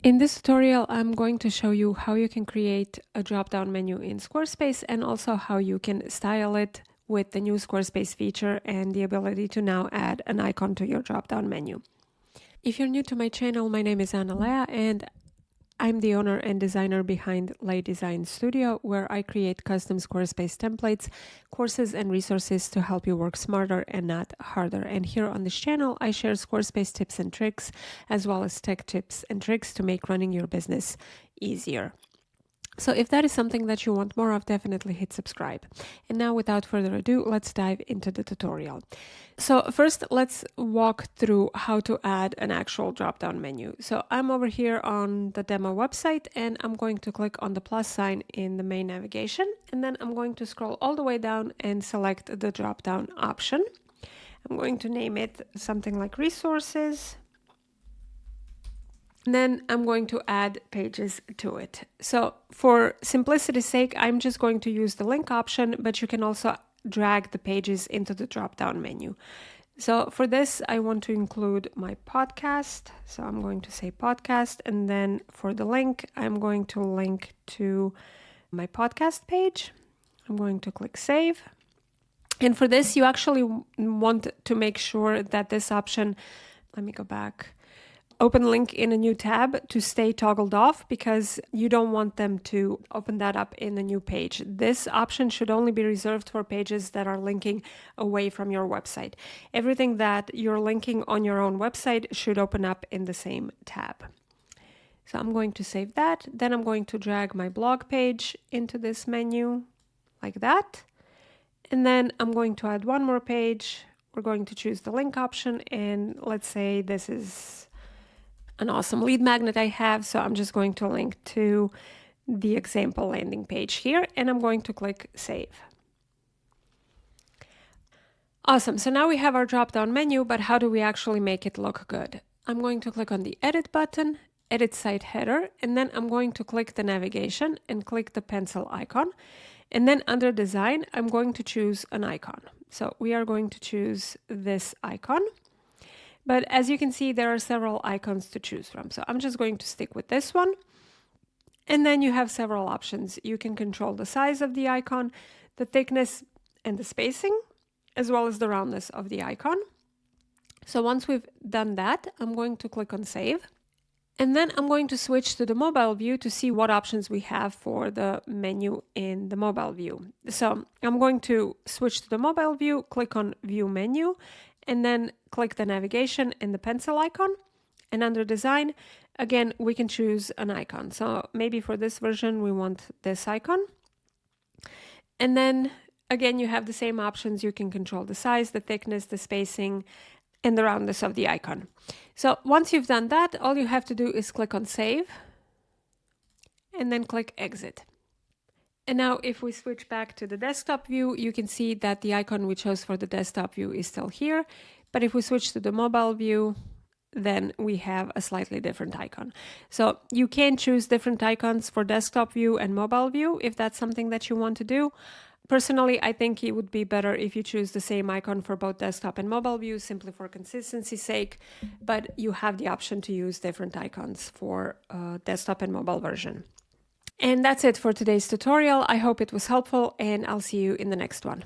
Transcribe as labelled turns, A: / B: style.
A: In this tutorial, I'm going to show you how you can create a drop-down menu in Squarespace and also how you can style it with the new Squarespace feature and the ability to now add an icon to your drop-down menu. If you're new to my channel, my name is Ana Lea and I'm the owner and designer behind Lea Design Studio, where I create custom Squarespace templates, courses, and resources to help you work smarter and not harder. And here on this channel, I share Squarespace tips and tricks, as well as tech tips and tricks to make running your business easier. So if that is something that you want more of, definitely hit subscribe. And now, without further ado, let's dive into the tutorial. So first, let's walk through how to add an actual drop-down menu. So I'm over here on the demo website, and I'm going to click on the plus sign in the main navigation, and then I'm going to scroll all the way down and select the drop-down option. I'm going to name it something like resources. And then I'm going to add pages to it. So for simplicity's sake, I'm just going to use the link option, but you can also drag the pages into the drop-down menu. So for this, I want to include my podcast. So I'm going to say podcast. And then for the link, I'm going to link to my podcast page. I'm going to click save. And for this, you actually want to make sure that this option, let me go back, open link in a new tab to stay toggled off, because you don't want them to open that up in a new page. This option should only be reserved for pages that are linking away from your website. Everything that you're linking on your own website should open up in the same tab. So I'm going to save that. Then I'm going to drag my blog page into this menu like that. And then I'm going to add one more page. We're going to choose the link option, and let's say this is an awesome lead magnet I have. So I'm just going to link to the example landing page here, and I'm going to click save. Awesome. So now we have our drop-down menu, but how do we actually make it look good? I'm going to click on the edit button, edit site header, and then I'm going to click the navigation and click the pencil icon. And then under design, I'm going to choose an icon. So we are going to choose this icon. But as you can see, there are several icons to choose from. So I'm just going to stick with this one. And then you have several options. You can control the size of the icon, the thickness and the spacing, as well as the roundness of the icon. So once we've done that, I'm going to click on save. And then I'm going to switch to the mobile view to see what options we have for the menu in the mobile view. So I'm going to switch to the mobile view, click on view menu, and then click the navigation and the pencil icon. And under design, again, we can choose an icon. So maybe for this version, we want this icon. And then again, you have the same options. You can control the size, the thickness, the spacing, and the roundness of the icon. So once you've done that, all you have to do is click on save and then click exit. And now if we switch back to the desktop view, you can see that the icon we chose for the desktop view is still here. But if we switch to the mobile view, then we have a slightly different icon. So you can choose different icons for desktop view and mobile view if that's something that you want to do. Personally, I think it would be better if you choose the same icon for both desktop and mobile view, simply for consistency's sake, but you have the option to use different icons for desktop and mobile version. And that's it for today's tutorial. I hope it was helpful, and I'll see you in the next one.